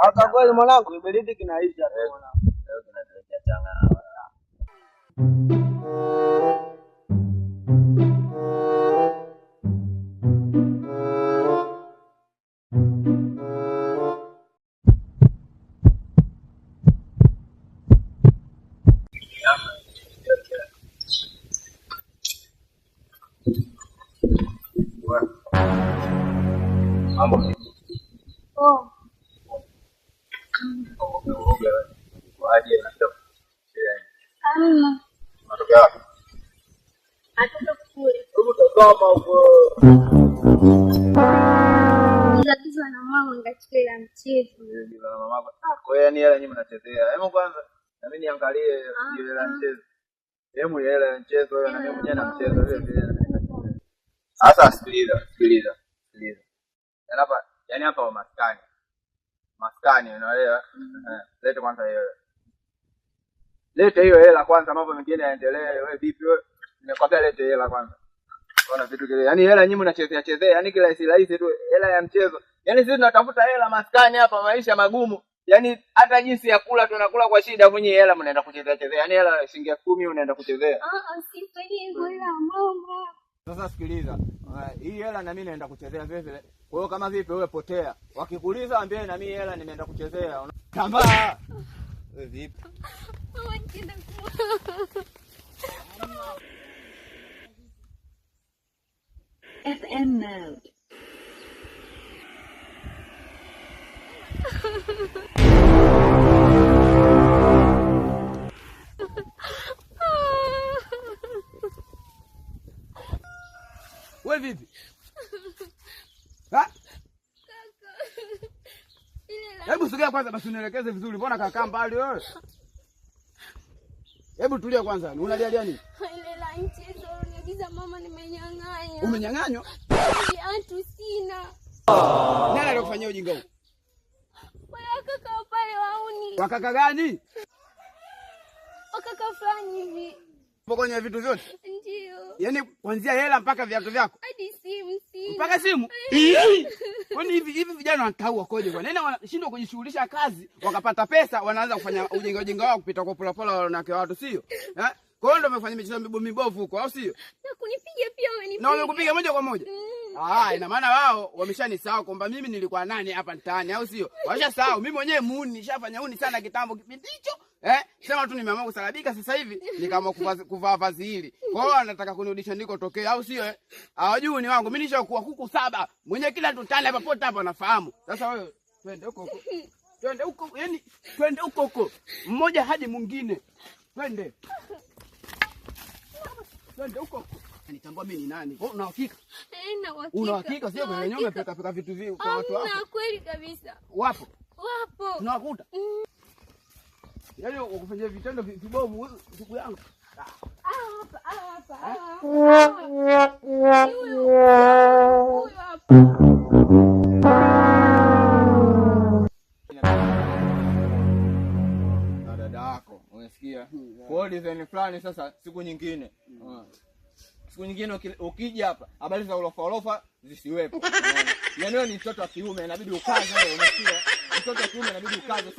Aka kweli mwanangu, ibilidi kinaisha tu mwanangu. Leo kinatuletea changa. Mambo vipi? Waje na stop. Matokeo yako. Hebu tazama huko. Tatizo na mama ngachukua mchezo. Na mama. Kwa hiyo ni hela nyinyi mnachezea. Hebu kwanza na mimi niangalie ile la mchezo. Hebu ile ya mchezo wewe na mimi mwenyewe na mchezo vile vile. Sasa sikiliza. Yaani hapa wa maskani. Maskani unaelewa? Leta kwanza hiyo. Leta hiyo hela kwanza, mambo mengine yaendelee. Wewe vipi wewe? Nimekwambia leta hela kwanza. Unaona vitu kile. Yaani hela nyinyi mnachezea, yaani kila rahisi tu hela ya mchezo. Yaani sisi tunatafuta hela maskani hapa, maisha magumu. Yaani hata jinsi ya kula tunakula kwa shida, mwenye hela mnaenda kuchezea. Yaani hela shilingi 10,000 unaenda kuchezea. Sifanyi hivyo ila mama. Sasa sikiliza. Hii hela na mimi naenda kuchezea vile vile. Kwa hiyo kama vipi wewe potea. Wakikuuliza ambie na mimi hela nimeenda kuchezea. Kamba. Wewe vipi? FM mode. Wewe vipi? Ha? Hebu sogea kwanza basi unielekeze vizuri. Mbona kakaa mbali wewe? Hebu tulia kwanza. Unalia nini? Ile la mchezo uniagiza mama nimenyang'anya. Umenyang'anywa? Viatu sina. Nani aliyofanyia ujinga huu? Wala kaka pale wauni. Wakaka gani? Wakaka fulani hivi. Kwenye vitu vyote? Ndio. Yaani kuanzia hela mpaka viatu vyako? Hadi simu sina. Mpaka simu? Kwani hivi vijana wanatau koje kwa nini wanashindwa kujishughulisha kazi wakapata pesa wanaanza kufanya ujinga wao kupita kwa pola wanawake watu sio? Kwa hiyo ndio wamefanya michezo mibovu huko au sio? Na kunipiga pia wamenipiga. Na wamekupiga moja kwa moja? Ina maana wao wameshanisahau kwamba mimi nilikuwa nani hapa mtaani au sio? Washasahau mimi mwenyewe muuni nishafanya uni sana kitambo kipindi hicho. Sema tu nimeamua kusalabika sasa hivi nikaamua kuvaa vazi hili. Kwa hiyo anataka kunirudisha ndiko tokea au sio? Hawajui ni wangu. Mimi nishakuwa kuku 7. Mwenye kila tutani hapa pote hapa nafahamu. Sasa wewe twende huko. Twende huko, yani twende huko. Mmoja hadi mwingine. Twende. Twende huko. Nitambua mimi ni nani? Una uhakika? Na uhakika. Una uhakika sio kwa nyome peka vitu vingi kwa watu wako? Na kweli kabisa. Wapo? Wapo. Tunawakuta. Yaani ukufanyia vitendo vibovu siku yangu. Hapa. Na dada yako, unasikia? Kwa design fulani sasa siku nyingine. Siku nyingine ukija hapa, habari za orofa zisiwepo. Yaani wewe ni mtoto wa kiume inabidi ukaze wewe, unasikia? Mtoto wa kiume inabidi ukaze.